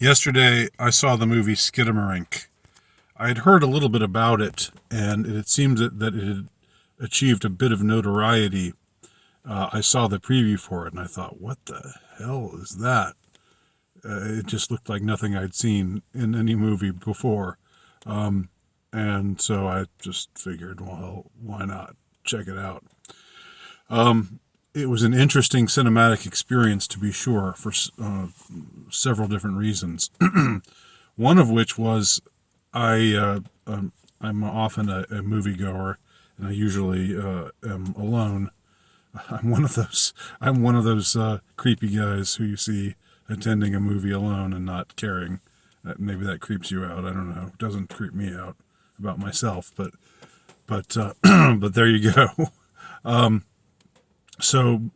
Yesterday, I saw the movie Skinamarink. I had heard a little bit about it, and it seemed that it had achieved a bit of notoriety. I saw the preview for it, and I thought, what the hell is that? It just looked like nothing I'd seen in any movie before. And so I just figured, well, why not check it out? It was an interesting cinematic experience, to be sure, for several different reasons. One of which was I'm often a moviegoer, and I usually am alone. I'm one of those creepy guys who you see attending a movie alone and not caring. Maybe that creeps you out. I don't know. It doesn't creep me out about myself, but but there you go. So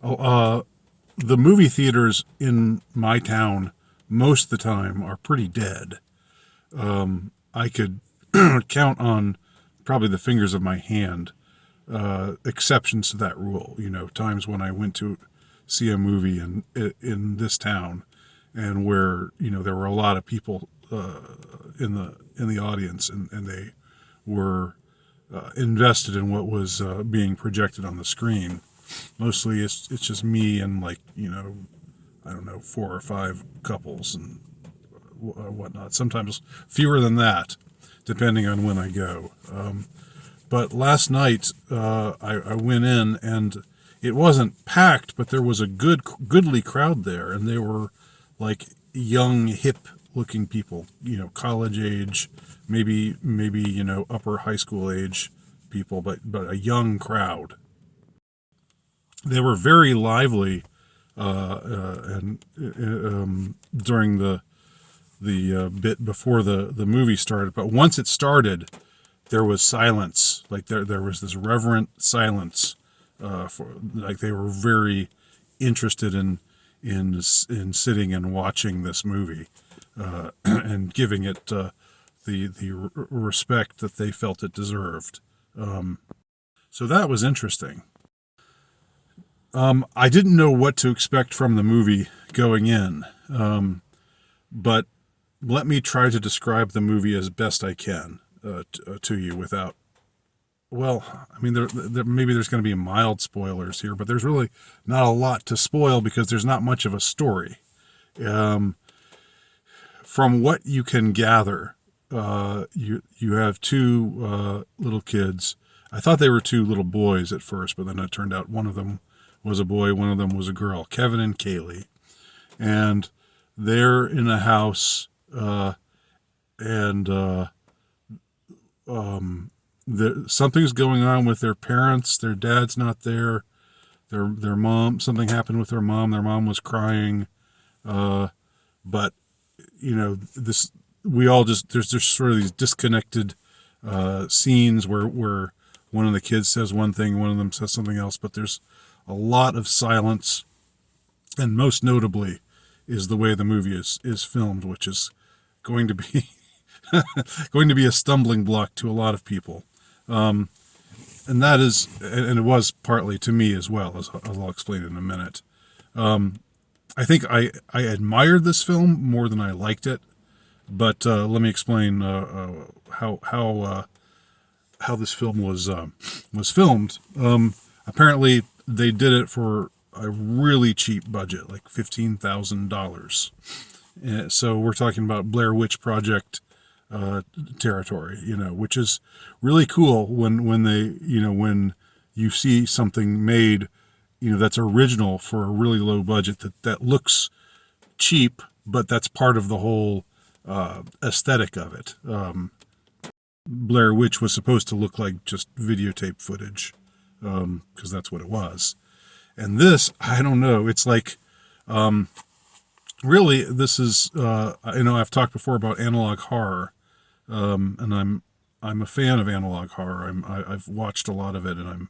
the movie theaters in my town most of the time are pretty dead. I could count on probably the fingers of my hand exceptions to that rule. Times when I went to see a movie in this town, and where there were a lot of people in the audience, and they were invested in what was being projected on the screen. Mostly it's just me and I don't know, 4 or 5 couples and whatnot. Sometimes fewer than that, depending on when I go. But last night I went in, and it wasn't packed, but there was a goodly crowd there, and they were like young, hip-looking people, college age, maybe upper high school age people, but a young crowd. They were very lively, and during the bit before the movie started. But once it started, there was silence. Like there was this reverent silence. Like they were very interested in sitting and watching this movie, and giving it the respect that they felt it deserved. So that was interesting. I didn't know what to expect from the movie going in, but let me try to describe the movie as best I can to you without. Well, I mean, maybe there's going to be mild spoilers here, but there's really not a lot to spoil because there's not much of a story. From what you can gather, you have 2 little kids. I thought they were 2 little boys at first, but then it turned out one of them was a boy, one of them was a girl, Kevin and Kaylee. And they're in a house, and something's going on with their parents. Their dad's not there. Their mom, something happened with their mom. Their mom was crying. But this, there's just sort of these disconnected scenes where one of the kids says one thing, one of them says something else, but there's a lot of silence, and most notably is the way the movie is filmed, which is going to be a stumbling block to a lot of people, and it was partly to me as well, as I'll explain in a minute. I think I admired this film more than I liked it, but let me explain how this film was filmed. Apparently, they did it for a really cheap budget, like $15,000. So we're talking about Blair Witch Project territory, which is really cool when you see something made, that's original for a really low budget that looks cheap, but that's part of the whole aesthetic of it. Blair Witch was supposed to look like just videotape footage, because that's what it was. And this, I don't know, it's like, really, this is, I've talked before about analog horror, and I'm a fan of analog horror. I've watched a lot of it, and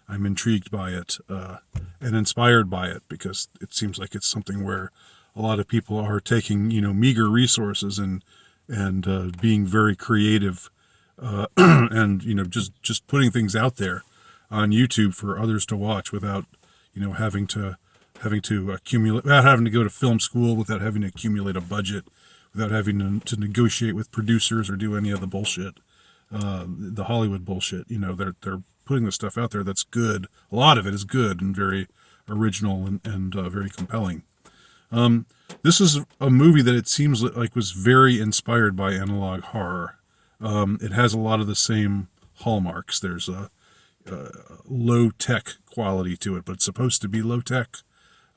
I'm intrigued by it, and inspired by it, because it seems like it's something where a lot of people are taking, meager resources and being very creative, and just putting things out there on YouTube for others to watch without having to having to accumulate, without having to go to film school, without having to accumulate a budget, without having to negotiate with producers or do any of the bullshit, the Hollywood bullshit. They're putting the stuff out there that's good. A lot of it is good and very original and very compelling. This is a movie that it seems like was very inspired by analog horror. It has a lot of the same hallmarks. There's a low tech quality to it, but it's supposed to be low tech.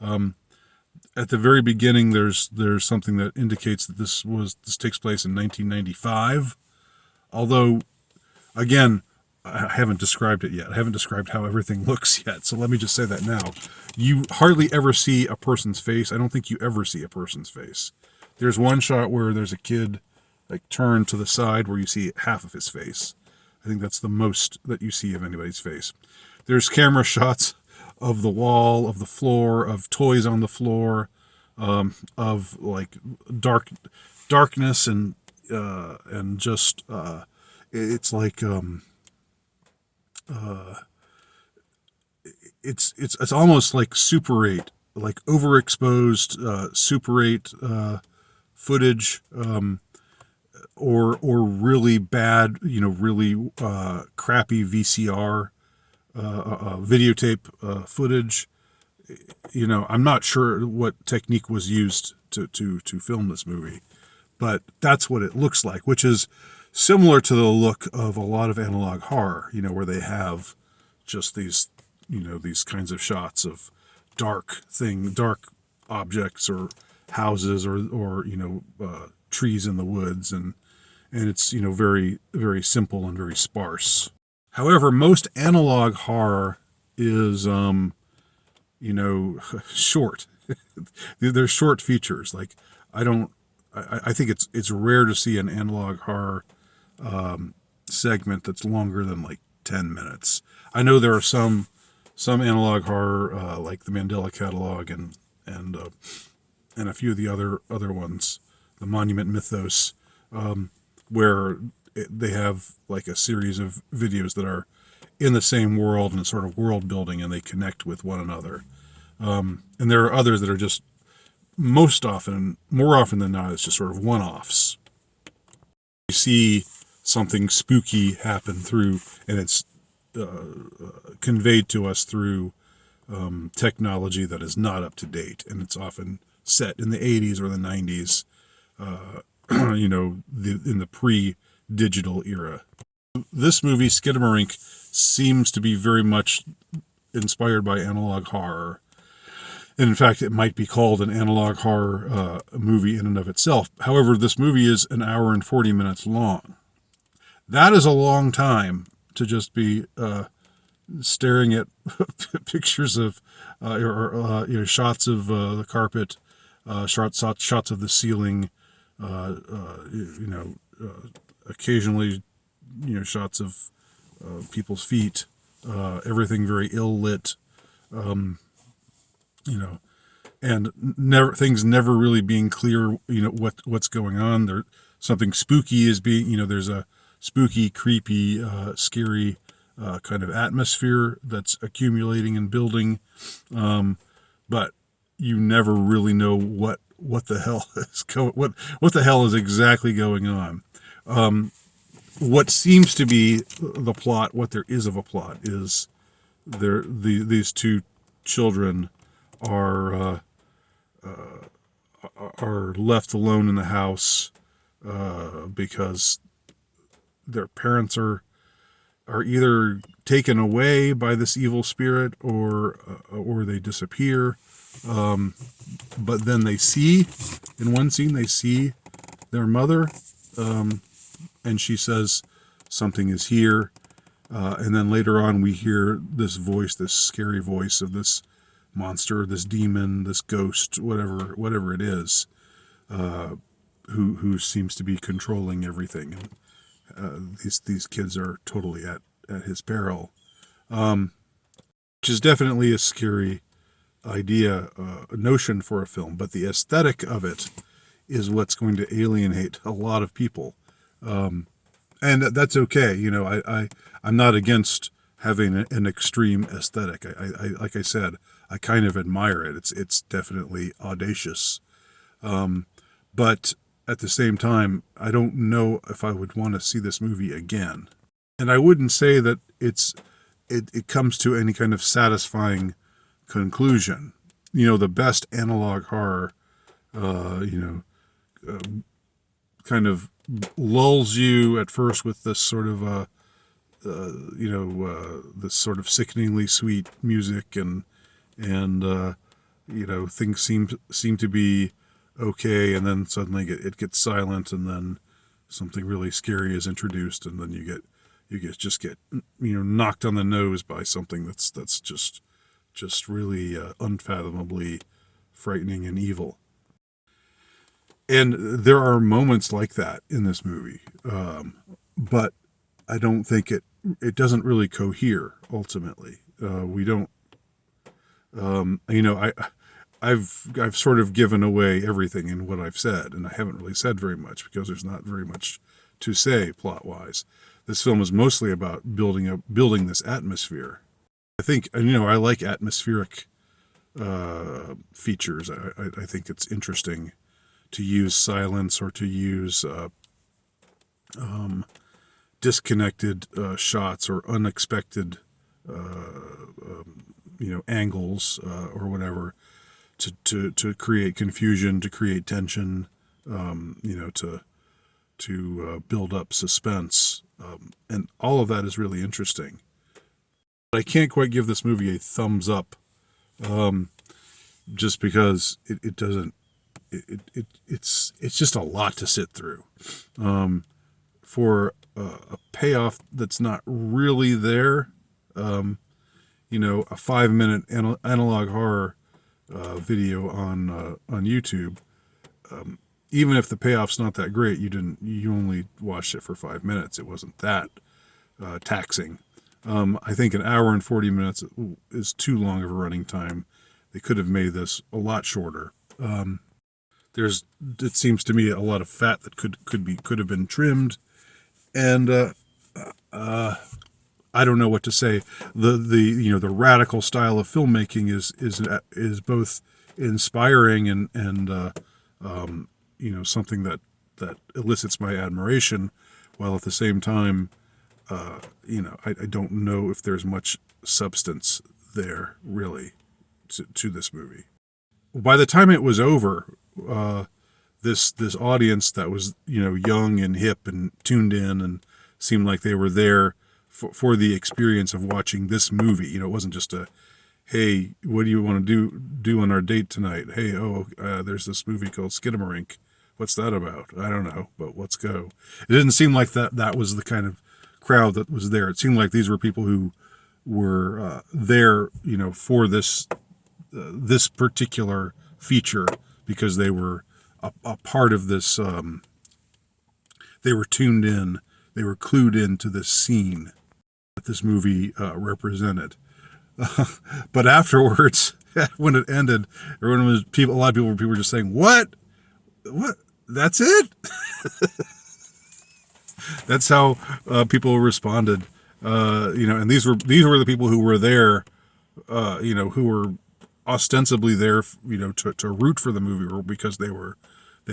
At the very beginning, there's something that indicates that this takes place in 1995. Although, again, I haven't described it yet. I haven't described how everything looks yet. So let me just say that now. You hardly ever see a person's face. I don't think you ever see a person's face. There's one shot where there's a kid like turned to the side where you see half of his face. I think that's the most that you see of anybody's face. There's camera shots of the wall, of the floor, of toys on the floor, of like darkness and just it's like it's almost like Super 8, like overexposed Super 8 footage, or really bad, really crappy VCR videotape footage. I'm not sure what technique was used to film this movie, but that's what it looks like, which is similar to the look of a lot of analog horror, where they have just these kinds of shots of dark objects or houses or trees in the woods, and it's very, very simple and very sparse. However, most analog horror is short. They're short features. Like I think it's rare to see an analog horror segment that's longer than like 10 minutes. I know there are some analog horror like the Mandela Catalog and a few of the other ones, the Monument Mythos, where they have like a series of videos that are in the same world and sort of world building, and they connect with one another. And there are others that are just more often than not, it's just sort of one-offs. You see something spooky happen through, and it's conveyed to us through technology that is not up to date, and it's often set in the 80s or the 90s, in the pre-digital era. This movie, Skinamarink, seems to be very much inspired by analog horror. And in fact, it might be called an analog horror movie in and of itself. However, this movie is an hour and 40 minutes long. That is a long time to just be staring at pictures of shots of the carpet, shots of the ceiling, occasionally shots of people's feet, everything very ill lit, and things never really being clear, what's going on. There, something spooky is being, there's a spooky, creepy, scary kind of atmosphere that's accumulating and building, but you never really know what the hell is what the hell is exactly going on. What seems to be the plot, what there is of a plot, is these two children are left alone in the house because their parents are either taken away by this evil spirit or they disappear. But then in one scene they see their mother, and she says something is here. And then later on we hear this voice, this scary voice of this monster, this demon, this ghost, whatever it is, who seems to be controlling everything. And these kids are totally at his peril, which is definitely a scary idea, a notion for a film. But the aesthetic of it is what's going to alienate a lot of people, and that's okay. I'm not against having an extreme aesthetic. I like I said, I kind of admire it. It's definitely audacious. But at the same time, I don't know if I would want to see this movie again. And I wouldn't say that it comes to any kind of satisfying conclusion. The best analog horror, kind of lulls you at first with this sort of this sort of sickeningly sweet music, and things seem to be okay, and then suddenly it gets silent, and then something really scary is introduced, and then you get knocked on the nose by something that's just really unfathomably frightening and evil. And there are moments like that in this movie, but I don't think it doesn't really cohere ultimately. We don't, I've sort of given away everything in what I've said, and I haven't really said very much because there's not very much to say plot wise. This film is mostly about building this atmosphere. I think, I like atmospheric features. I think it's interesting to use silence or to use disconnected shots or unexpected angles or whatever to create confusion, to create tension, to build up suspense, and all of that is really interesting. But I can't quite give this movie a thumbs up, just because it doesn't. It's just a lot to sit through, for a payoff that's not really there. A 5-minute analog horror video on YouTube. Even if the payoff's not that great, you only watched it for 5 minutes. It wasn't that taxing. I think an hour and 40 minutes is too long of a running time. They could have made this a lot shorter. It seems to me a lot of fat that could have been trimmed, and I don't know what to say. The radical style of filmmaking is both inspiring and something that elicits my admiration, while at the same time, I don't know if there's much substance there really to this movie. By the time it was over, this audience that was young and hip and tuned in and seemed like they were there for the experience of watching this movie. It wasn't just a, hey, what do you want to do on our date tonight? Hey, there's this movie called Skinamarink. What's that about? I don't know, but let's go. It didn't seem like that was the kind of crowd that was there. It seemed like these were people who were there, for this particular feature, because they were a part of this. They were tuned in. They were clued into this scene that this movie represented. But afterwards, when it ended, a lot of people were just saying, "What? That's it?" That's how people responded. And these were the people who were there, who were ostensibly there, to root for the movie, or because they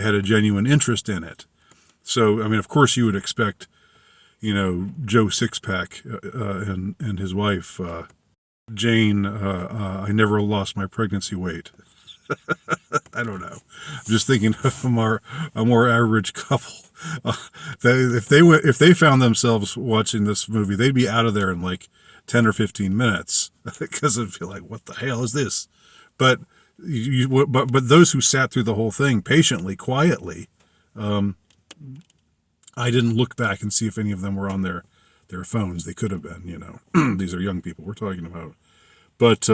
had a genuine interest in it. So, of course, you would expect, Joe Sixpack and his wife Jane. I never lost my pregnancy weight. I don't know. I'm just thinking of a more average couple. If they found themselves watching this movie, they'd be out of there in like 10 or 15 minutes because it'd feel like, what the hell is this? But but those who sat through the whole thing patiently, quietly, I didn't look back and see if any of them were on their phones. They could have been, These are young people we're talking about. But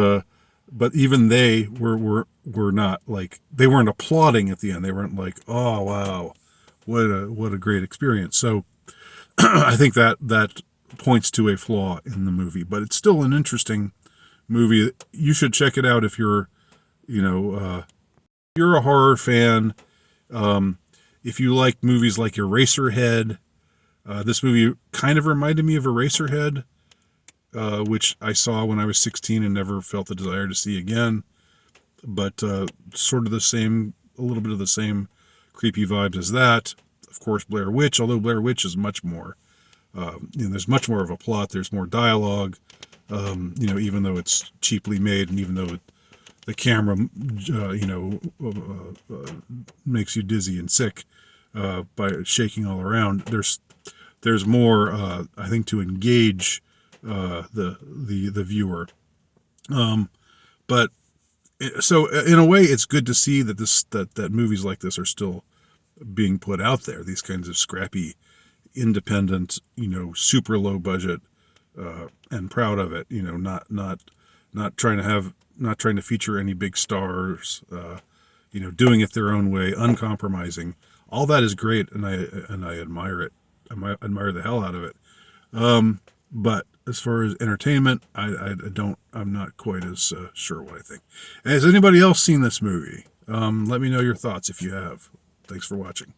even they were not like, they weren't applauding at the end. They weren't like, oh wow, what a great experience. So I think that points to a flaw in the movie, but it's still an interesting movie. You should check it out if you're a horror fan. If you like movies like Eraserhead, this movie kind of reminded me of Eraserhead. which I saw when I was 16 and never felt the desire to see again. But sort of the same, a little bit of the same creepy vibes as that. Of course, Blair Witch, although Blair Witch is much more, there's much more of a plot. There's more dialogue, even though it's cheaply made and even though the camera, makes you dizzy and sick by shaking all around. There's more, I think, to engage the viewer. But so in a way, it's good to see that that movies like this are still being put out there. These kinds of scrappy, independent, super low budget, and proud of it. Not trying to feature any big stars. Doing it their own way, uncompromising. All that is great, and I admire it. I admire the hell out of it. But as far as entertainment, I'm not quite as sure what I think. Has anybody else seen this movie? Let me know your thoughts if you have. Thanks for watching.